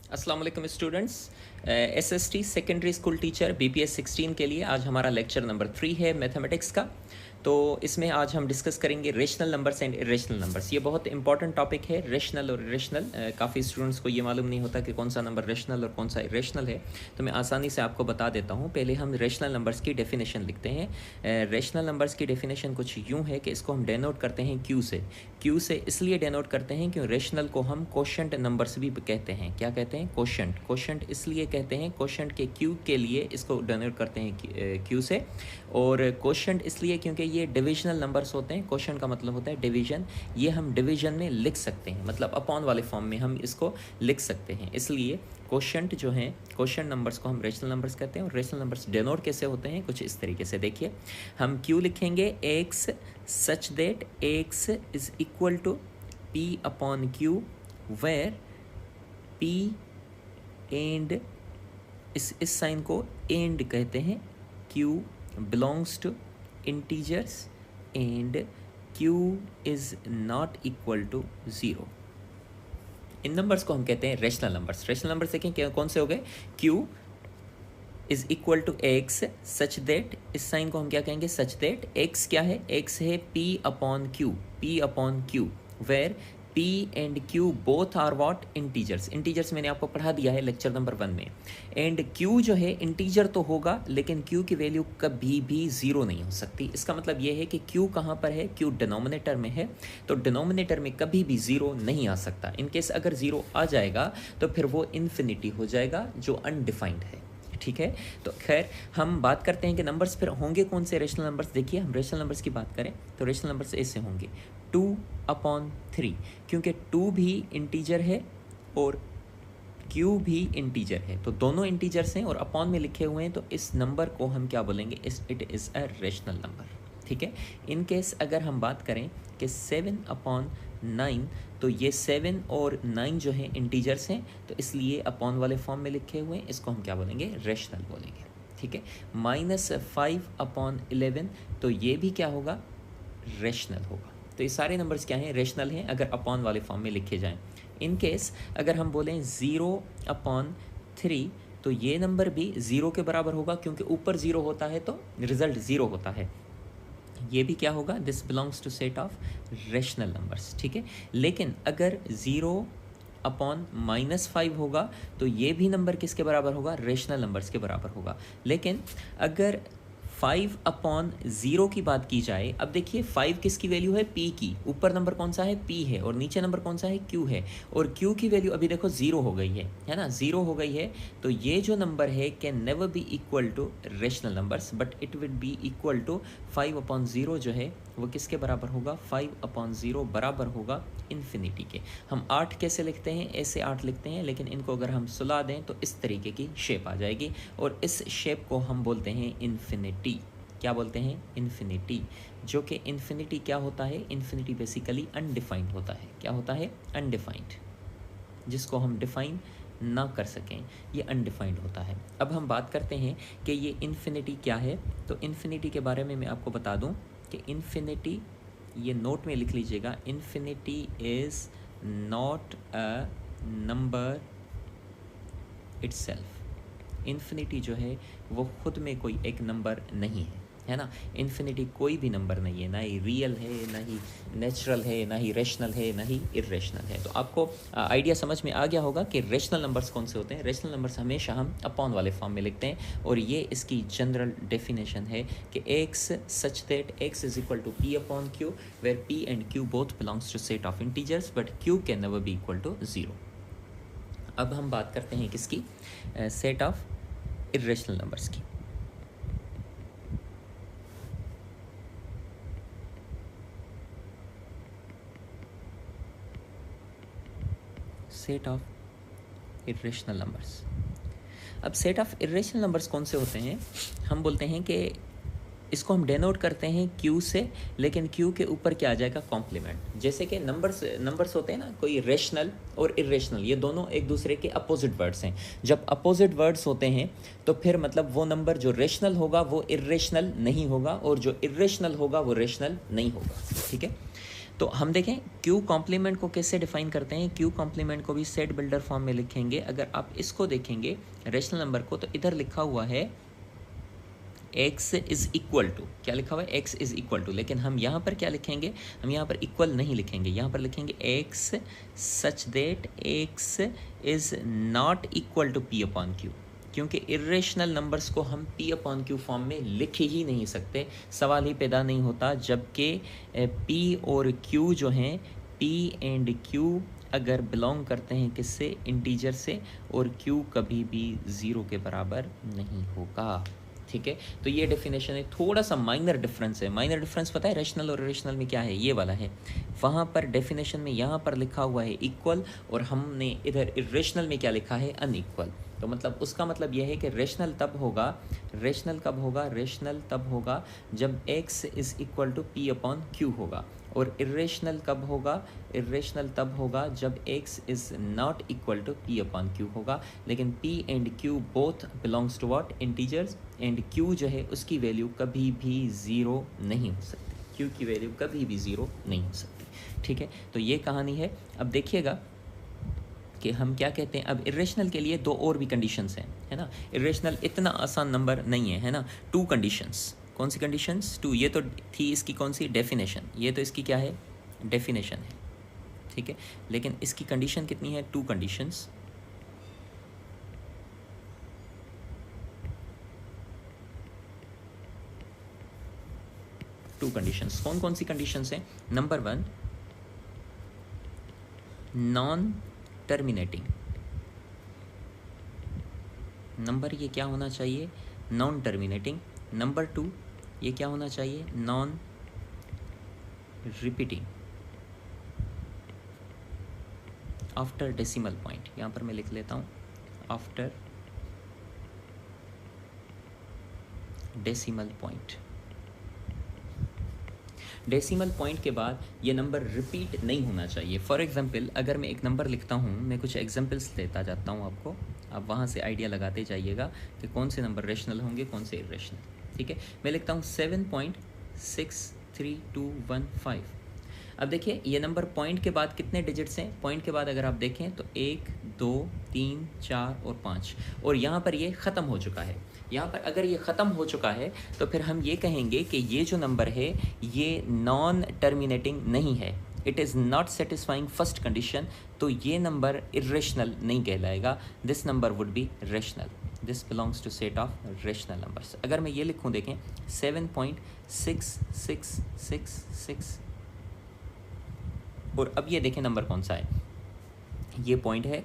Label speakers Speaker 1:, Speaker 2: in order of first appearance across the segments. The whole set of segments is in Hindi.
Speaker 1: अस्सलाम वालेकुम students. SST secondary school teacher BPS 16 के लिए आज हमारा लेक्चर नंबर 3 है मैथमेटिक्स का। तो इसमें आज हम डिस्कस करेंगे rational numbers and irrational numbers. ये बहुत इंपॉर्टेंट टॉपिक है, रेशनल और इरेशनल। काफ़ी स्टूडेंट्स को ये मालूम नहीं होता कि कौन सा नंबर रेशनल और कौन सा इरेशनल है, तो मैं आसानी से आपको बता देता हूँ। पहले हम रेशनल नंबर्स की डेफिनेशन लिखते हैं। रेशनल नंबर्स की डेफिनेशन कुछ यूँ है कि इसको हम डेनोट करते हैं क्यू से। क्यू से इसलिए डेनोट करते हैं क्यों रेशनल को हम कोशेंट नंबर्स भी कहते हैं। क्या कहते हैं? कोशेंट। कोशेंट इसलिए कहते हैं, कोशेंट के क्यू के लिए इसको डेनोट करते हैं क्यू से। और कोशेंट इसलिए क्योंकि ये डिविजनल नंबर्स होते हैं। कोशेंट का मतलब होता है डिवीजन। ये हम डिवीजन में लिख सकते हैं, मतलब अपॉन वाले फॉर्म में हम इसको लिख सकते हैं। इसलिए कोशेंट जो हैं, कोशेंट नंबर्स को हम रेशनल नंबर्स कहते हैं। और रेशनल नंबर्स डेनोट कैसे होते हैं? कुछ इस तरीके से। देखिए, हम क्यू लिखेंगे x such that x is equal to P upon Q, where P and इस साइन को एंड कहते हैं। Q belongs to integers and Q is not equal to 0। इन नंबर्स को हम कहते हैं रेशनल नंबर्स। रेशनल नंबर्स देखें कौन से हो गए? Q is equal to x such that, इस साइन को हम क्या कहेंगे? सच दैट एक्स क्या है? एक्स है P upon Q, P upon Q, where P and Q both are what? Integers. Integers मैंने आपको पढ़ा दिया है लेक्चर नंबर 1 में। एंड क्यू जो है इंटीजर तो होगा, लेकिन क्यू की वैल्यू कभी भी 0 नहीं हो सकती। इसका मतलब ये है कि क्यू कहाँ पर है? क्यू डिनोमिनेटर में है, तो डिनोमिनेटर में कभी भी 0 नहीं आ सकता। इनकेस अगर 0 आ जाएगा तो फिर वो इन्फिनिटी हो जाएगा, जो अनडिफाइंड है। ठीक है, तो खैर हम बात करते हैं कि नंबर्स फिर होंगे कौन से रेशनल नंबर्स। देखिए, हम रेशनल नंबर्स की बात करें तो रेशनल नंबर्स ऐसे होंगे 2/3, क्योंकि 2 भी इंटीजर है और क्यू भी इंटीजर है, तो दोनों इंटीजर्स हैं और अपॉन में लिखे हुए हैं, तो इस नंबर को हम क्या बोलेंगे? It is a rational number. ठीक है, इन केस अगर हम बात करें कि 7/9, तो ये 7 और 9 जो हैं इंटीजर्स हैं, तो इसलिए अपॉन वाले फॉर्म में लिखे हुए हैं, इसको हम क्या बोलेंगे? रेशनल बोलेंगे। ठीक है, -5/11, तो ये भी क्या होगा? रेशनल होगा। तो ये सारे नंबर्स क्या हैं? रेशनल हैं, अगर अपॉन वाले फॉर्म में लिखे जाएं। इन केस अगर हम बोलें 0/3, तो ये नंबर भी 0 के बराबर होगा, क्योंकि ऊपर 0 होता है तो रिजल्ट 0 होता है। ये भी क्या होगा? This belongs to set of rational numbers. ठीक है, लेकिन अगर 0/-5 होगा तो ये भी नंबर किसके बराबर होगा? रेशनल नंबर्स के बराबर होगा। लेकिन अगर 5/0 की बात की जाए, अब देखिए 5 किसकी वैल्यू है? p की। ऊपर नंबर कौन सा है? p है, और नीचे नंबर कौन सा है? q है। और q की वैल्यू अभी देखो 0 हो गई है ना? 0 हो गई है, तो ये जो नंबर है can never be equal to rational numbers, but it will be equal to 5/0 जो है वो किसके बराबर होगा? 5/0 बराबर होगा इन्फिनिटी के। हम 8 कैसे लिखते हैं? ऐसे 8 लिखते हैं, लेकिन इनको अगर हम सुला दें तो इस तरीके की शेप आ जाएगी, और इस शेप को हम बोलते हैं इन्फिनिटी। क्या बोलते हैं? इन्फिनिटी। जो कि इन्फिनिटी क्या होता है? इन्फिनिटी बेसिकली अनडिफाइंड होता है। क्या होता है? अनडिफाइंड। जिसको हम डिफाइन ना कर सकें, ये अनडिफाइंड होता है। अब हम बात करते हैं कि ये इन्फिनिटी क्या है। तो इन्फिनिटी के बारे में मैं आपको बता दूं कि इन्फिनिटी, ये नोट में लिख लीजिएगा, infinity is not a number itself. Infinity जो है वो खुद में कोई एक नंबर नहीं है ना? इन्फिनिटी कोई भी नंबर नहीं है, ना ही रियल है, ना ही नेचुरल है, ना ही रेशनल है, ना ही इरेशनल है। तो आपको आइडिया समझ में आ गया होगा कि रेशनल नंबर्स कौन से होते हैं। रेशनल नंबर्स हमेशा हम अपॉन वाले फॉर्म में लिखते हैं, और ये इसकी जनरल डेफिनेशन है कि X such that x is equal to P upon Q, where P and Q both belongs to set of integers, but Q can never be equal to 0। अब हम बात करते हैं किसकी? सेट ऑफ इरेशनल नंबर्स की। Set of irrational numbers. अब सेट ऑफ इरेशनल नंबर्स कौन से होते हैं? हम बोलते हैं कि इसको हम डेनोट करते हैं क्यू से, लेकिन क्यू के ऊपर क्या आ जाएगा? कॉम्प्लीमेंट। जैसे कि नंबर्स होते हैं ना, कोई रेशनल और इरेशनल, ये दोनों एक दूसरे के अपोजिट वर्ड्स हैं। जब अपोजिट वर्ड्स होते हैं तो फिर मतलब वो नंबर जो रेशनल होगा वो इरेशनल नहीं होगा, और जो इरेशनल होगा वो रेशनल नहीं होगा। ठीक है, तो हम देखें क्यू कॉम्प्लीमेंट को कैसे डिफाइन करते हैं। क्यू कॉम्प्लीमेंट को भी सेट बिल्डर फॉर्म में लिखेंगे। अगर आप इसको देखेंगे रेशनल नंबर को, तो इधर लिखा हुआ है x इज इक्वल टू, क्या लिखा हुआ है, x इज इक्वल टू, लेकिन हम यहाँ पर क्या लिखेंगे, हम यहाँ पर इक्वल नहीं लिखेंगे, यहाँ पर लिखेंगे x such that x is not equal to p upon q, क्योंकि इरेशनल नंबर्स को हम p अपॉन q फॉर्म में लिख ही नहीं सकते, सवाल ही पैदा नहीं होता, जबकि p और q जो हैं, p एंड q अगर बिलोंग करते हैं किससे, इंटीजर से, और q कभी भी ज़ीरो के बराबर नहीं होगा। ठीक है, तो ये डेफिनेशन है। थोड़ा सा माइनर डिफरेंस है। माइनर डिफरेंस पता है रेशनल और इरेशनल में क्या है, ये वाला है। वहाँ पर डेफिनेशन में यहाँ पर लिखा हुआ है इक्वल, और हमने इधर इरेशनल में क्या लिखा है, अनइक्वल। तो मतलब उसका मतलब यह है कि रेशनल तब होगा, रेशनल कब होगा, रेशनल तब होगा जब x is equal to p upon q होगा, और इरेशनल कब होगा, इरेशनल तब होगा जब x is not equal to p upon q होगा। लेकिन p and q both belongs to what, integers, and q जो है उसकी वैल्यू कभी भी ज़ीरो नहीं हो सकती, q की वैल्यू कभी भी ज़ीरो नहीं हो सकती। ठीक है, तो ये कहानी है। अब देखिएगा कि हम क्या कहते हैं। अब इरेशनल के लिए दो और भी कंडीशंस हैं, है ना। इरेशनल इतना आसान नंबर नहीं है, है ना। टू कंडीशंस, कौन सी कंडीशंस, टू। ये तो थी इसकी कौन सी, डेफिनेशन, ये तो इसकी क्या है, डेफिनेशन है। ठीक है, लेकिन इसकी कंडीशन कितनी है, टू कंडीशंस। टू कंडीशंस, कौन कौन सी कंडीशंस हैं। Number one, non terminating number, ये क्या होना चाहिए, नॉन टर्मिनेटिंग। नंबर टू, ये क्या होना चाहिए, non repeating after decimal point. यहाँ पर मैं लिख लेता हूँ after decimal point. Decimal point के बाद ये नंबर रिपीट नहीं होना चाहिए। फॉर एग्जांपल, अगर मैं एक नंबर लिखता हूँ, मैं कुछ एग्जांपल्स लेता जाता हूँ आपको, आप वहाँ से आइडिया लगाते जाइएगा कि कौन से नंबर रेशनल होंगे, कौन से इरेशनल। ठीक है, मैं लिखता हूँ 7.63215। अब देखिए ये नंबर पॉइंट के बाद कितने डिजिट्स हैं, पॉइंट के बाद अगर आप देखें तो 1 2 3 4 और 5, और यहाँ पर ये ख़त्म हो चुका है। यहाँ पर अगर ये ख़त्म हो चुका है तो फिर हम ये कहेंगे कि ये जो नंबर है ये नॉन टर्मिनेटिंग नहीं है, it is not satisfying first condition, तो ये नंबर इरेशनल नहीं कहलाएगा। This number would be rational, this belongs to set of rational numbers. अगर मैं ये लिखूँ, देखें 7.66666, और अब ये देखें नंबर कौन सा है, ये पॉइंट है।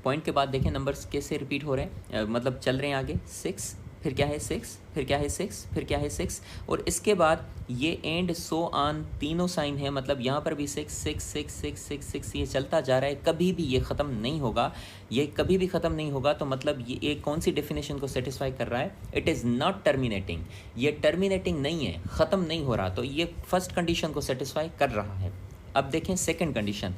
Speaker 1: पॉइंट के बाद देखें नंबर्स कैसे रिपीट हो रहे हैं, मतलब चल रहे हैं आगे। 6, फिर क्या है 6, फिर क्या है 6, फिर क्या है 6, और इसके बाद ये एंड सो ऑन, तीनों साइन है, मतलब यहाँ पर भी 6 6 6 6 6 6 ये चलता जा रहा है, कभी भी ये ख़त्म नहीं होगा। ये कभी भी ख़त्म नहीं होगा, तो मतलब ये एक कौन सी डेफिनेशन को सेटिस्फाई कर रहा है, इट इज़ नॉट टर्मिनेटिंग। ये टर्मिनेटिंग नहीं है, ख़त्म नहीं हो रहा, तो ये फर्स्ट कंडीशन को सेटिस्फाई कर रहा है। अब देखें सेकंड कंडीशन,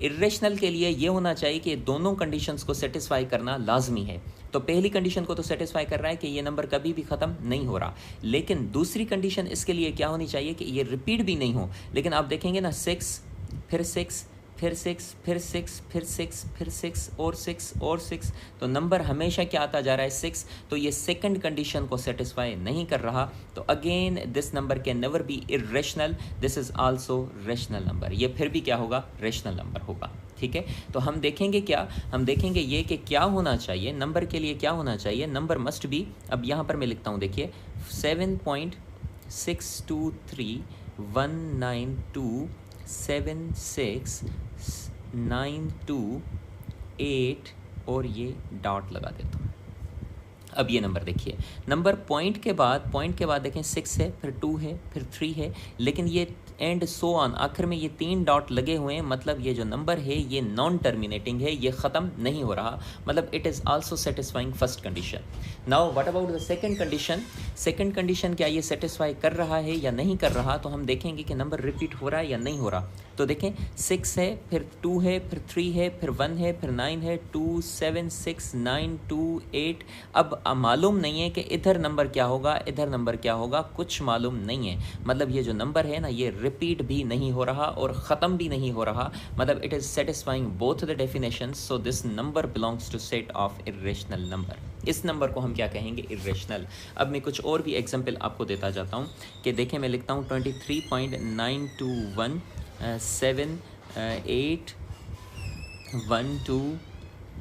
Speaker 1: इरेशनल के लिए ये होना चाहिए कि दोनों कंडीशंस को सेटिस्फाई करना लाजमी है। तो पहली कंडीशन को तो सेटिस्फाई कर रहा है कि ये नंबर कभी भी ख़त्म नहीं हो रहा, लेकिन दूसरी कंडीशन इसके लिए क्या होनी चाहिए कि ये रिपीट भी नहीं हो। लेकिन आप देखेंगे ना 6 फिर 6 फिर 6 फिर 6 फिर 6 फिर 6 और 6 और 6, तो नंबर हमेशा क्या आता जा रहा है 6, तो ये सेकंड कंडीशन को सेटिस्फाई नहीं कर रहा। तो again this number can never B irrational, this is also rational number, ये फिर भी क्या होगा, रेशनल नंबर होगा। ठीक है, तो हम देखेंगे क्या, हम देखेंगे ये कि क्या होना चाहिए नंबर के लिए, क्या होना चाहिए, नंबर मस्ट बी, अब यहाँ पर मैं लिखता हूँ, देखिए 7.62319276928 और ये डॉट लगा देता हूँ। अब ये नंबर देखिए, नंबर पॉइंट के बाद देखें 6 है, फिर 2 है, फिर 3 है, लेकिन ये एंड सो ऑन, आखिर में ये 3 डॉट लगे हुए हैं, मतलब ये जो नंबर है ये नॉन टर्मिनेटिंग है, ये ख़त्म नहीं हो रहा, मतलब it is also satisfying first condition. Now what about the second condition, second condition क्या ये सेटिस्फाई कर रहा है या नहीं कर रहा, तो हम देखेंगे कि नंबर रिपीट हो रहा है या नहीं हो रहा। तो देखें 6 है, फिर 2 है, फिर 3 है, फिर 1 है, फिर 9 है, 2 7 6 9 2 8, अब मालूम नहीं है कि इधर नंबर क्या होगा, इधर नंबर क्या होगा, कुछ मालूम नहीं है। मतलब ये जो नंबर है ना, ये रिपीट भी नहीं हो रहा और ख़त्म भी नहीं हो रहा, मतलब it is satisfying both the definitions, so this number belongs to set of irrational number. इस नंबर को हम क्या कहेंगे, इर्रेशनल। अब मैं कुछ और भी एग्जाम्पल आपको देता जाता हूँ कि देखें, मैं लिखता हूँ 23.921 7 8 1 2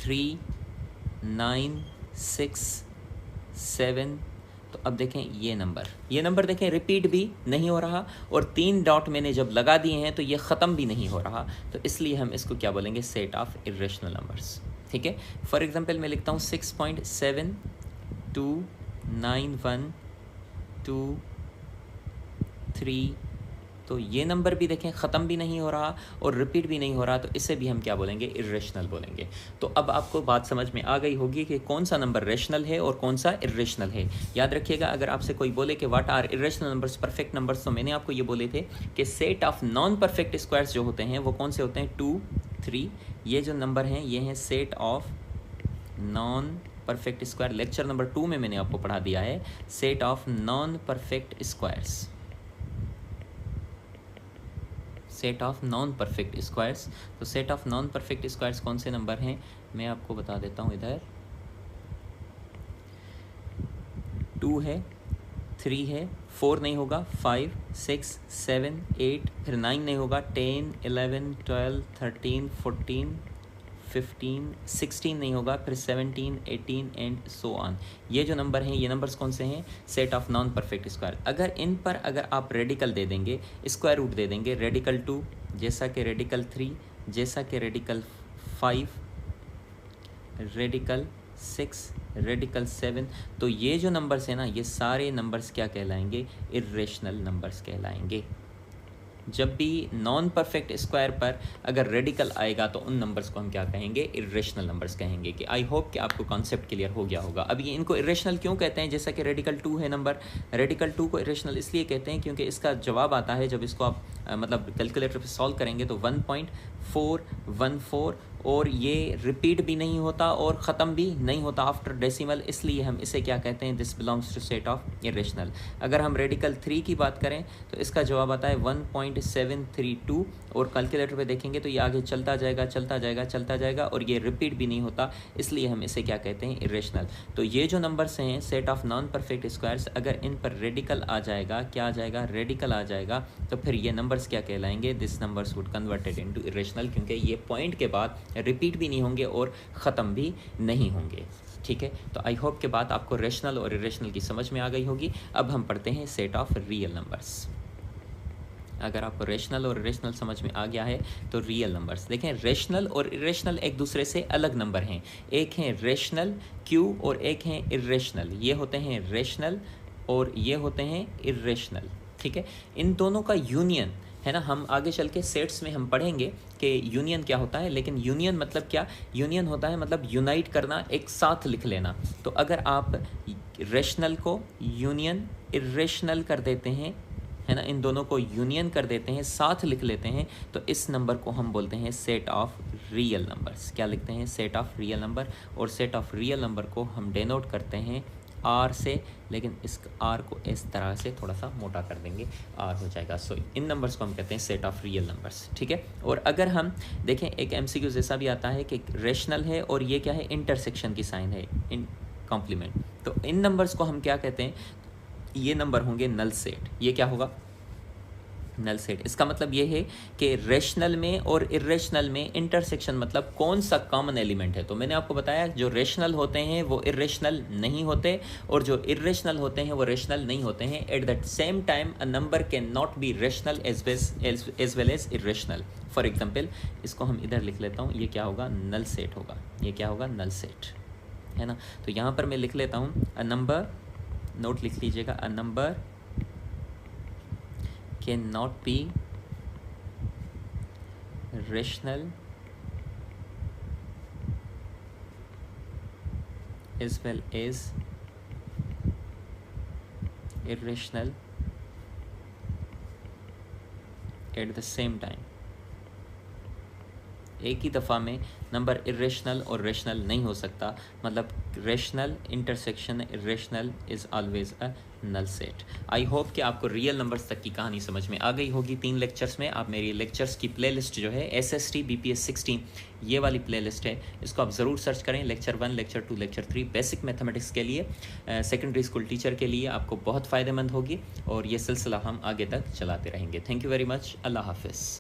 Speaker 1: 3 9 6 7। तो अब देखें ये नंबर देखें रिपीट भी नहीं हो रहा और 3 डॉट मैंने जब लगा दिए हैं तो ये ख़त्म भी नहीं हो रहा, तो इसलिए हम इसको क्या बोलेंगे, सेट ऑफ इर्रेशनल नंबर्स। ठीक है, फॉर एग्जांपल मैं लिखता हूँ 6.72912 तो ये नंबर भी देखें ख़त्म भी नहीं हो रहा और रिपीट भी नहीं हो रहा, तो इसे भी हम क्या बोलेंगे, इर्रेशनल बोलेंगे। तो अब आपको बात समझ में आ गई होगी कि कौन सा नंबर रेशनल है और कौन सा इर्रेशनल है। याद रखिएगा, अगर आपसे कोई बोले कि what are irrational numbers, perfect numbers, तो मैंने आपको ये बोले थे कि set of non perfect squares जो होते हैं वो कौन से होते हैं, 2 3। ये जो नंबर हैं ये हैं set of non perfect square. Lecture number 2 में मैंने आपको पढ़ा दिया है set of non perfect squares, set of non perfect squares. तो set of non perfect squares कौन से नंबर हैं, मैं आपको बता देता हूँ। इधर 2 है, 3 है, 4 नहीं होगा, 5 6 7 8, फिर 9 नहीं होगा, 10 11 12 13 14 15 16 नहीं होगा, फिर 17 18 एंड सो ऑन। ये जो नंबर हैं ये नंबर्स कौन से हैं, set of non perfect square. अगर इन पर अगर आप रेडिकल दे देंगे, स्क्वायर रूट दे देंगे, रेडिकल 2 जैसा कि रेडिकल 3 जैसा कि रेडिकल 5 रेडिकल 6 रेडिकल 7, तो ये जो नंबर्स हैं ना ये सारे नंबर्स क्या कहलाएंगे, इर्रेशनल नंबर्स कहलाएंगे। जब भी नॉन परफेक्ट स्क्वायर पर अगर रेडिकल आएगा तो उन नंबर्स को हम क्या कहेंगे, इर्रेशनल नंबर्स कहेंगे। कि आई होप कि आपको कॉन्सेप्ट क्लियर हो गया होगा। अब ये इनको इर्रेशनल क्यों कहते हैं, जैसा कि रेडिकल 2 है नंबर, रेडिकल 2 को इर्रेशनल इसलिए कहते हैं क्योंकि इसका जवाब आता है जब इसको आप मतलब कैलकुलेटर पे सॉल्व करेंगे तो 1.414 और ये रिपीट भी नहीं होता और ख़त्म भी नहीं होता आफ्टर डेसिमल, इसलिए हम इसे क्या कहते हैं, this belongs to set of irrational. अगर हम रेडिकल 3 की बात करें तो इसका जवाब आता है 1.732 और कैलकुलेटर पे देखेंगे तो ये आगे चलता जाएगा चलता जाएगा चलता जाएगा और ये रिपीट भी नहीं होता, इसलिए हम इसे क्या कहते हैं, इर्रेशनल। तो ये जो नंबर्स हैं set of non perfect squares, अगर इन पर रेडिकल आ जाएगा, क्या आ जाएगा, रेडिकल आ जाएगा, तो फिर ये नंबर्स क्या कहलाएंगे, this numbers would converted into irrational, क्योंकि ये पॉइंट के बाद रिपीट भी नहीं होंगे और ख़त्म भी नहीं होंगे। ठीक है, तो आई होप के बाद आपको रेशनल और इरेशनल की समझ में आ गई होगी। अब हम पढ़ते हैं सेट ऑफ रियल नंबर्स। अगर आपको रेशनल और इरेशनल समझ में आ गया है तो रियल नंबर्स देखें, रेशनल और इरेशनल एक दूसरे से अलग नंबर हैं। एक हैं रेशनल क्यू और एक हैं इरेशनल। ये होते हैं रेशनल और ये होते हैं इरेशनल। ठीक है, इन दोनों का यूनियन है ना, हम आगे चल के सेट्स में हम पढ़ेंगे कि यूनियन क्या होता है, लेकिन यूनियन मतलब क्या, यूनियन होता है मतलब यूनाइट करना, एक साथ लिख लेना। तो अगर आप रेशनल को यूनियन इरेशनल कर देते हैं, है ना, इन दोनों को यूनियन कर देते हैं, साथ लिख लेते हैं, तो इस नंबर को हम बोलते हैं सेट ऑफ रियल नंबर्स। क्या लिखते हैं, सेट ऑफ रियल नंबर। और सेट ऑफ रियल नंबर को हम डिनोट करते हैं आर से, लेकिन इस आर को इस तरह से थोड़ा सा मोटा कर देंगे, आर हो जाएगा। सो इन नंबर्स को हम कहते हैं सेट ऑफ रियल नंबर्स। ठीक है, और अगर हम देखें एक एमसीक्यू जैसा भी आता है कि रेशनल है और ये क्या है, इंटरसेक्शन की साइन है, इन कॉम्प्लीमेंट, तो इन नंबर्स को हम क्या कहते हैं, ये नंबर होंगे नल सेट। ये क्या होगा, नल सेट। इसका मतलब ये है कि रेशनल में और इरेशनल में इंटरसेक्शन मतलब कौन सा कॉमन एलिमेंट है। तो मैंने आपको बताया जो रेशनल होते हैं वो इरेशनल नहीं होते और जो इरेशनल होते हैं वो रेशनल नहीं होते हैं। At that same time a number can not be rational as well as irrational. For example इसको हम इधर लिख लेता हूँ, ये क्या होगा, नल सेट होगा। ये क्या होगा, नल सेट, है ना। तो यहाँ पर मैं लिख लेता हूँ अ नंबर, नोट लिख लीजिएगा, अ number can not be rational as well as irrational at the same time, एक ही दफ़ा में नंबर इरेशनल और रेशनल नहीं हो सकता, मतलब rational intersection irrational is always a null set. I hope कि आपको रियल नंबर्स तक की कहानी समझ में आ गई होगी 3 लेक्चर्स में। आप मेरी लेक्चर्स की प्लेलिस्ट जो है SST BPS 16 ये वाली प्लेलिस्ट है, इसको आप ज़रूर सर्च करें। Lecture 1, lecture 2, lecture 3 basic mathematics के लिए, सेकेंडरी स्कूल टीचर के लिए आपको बहुत फ़ायदेमंद होगी, और ये सिलसिला हम आगे तक चलाते रहेंगे। Thank you very much. अल्लाह हाफ़िज़।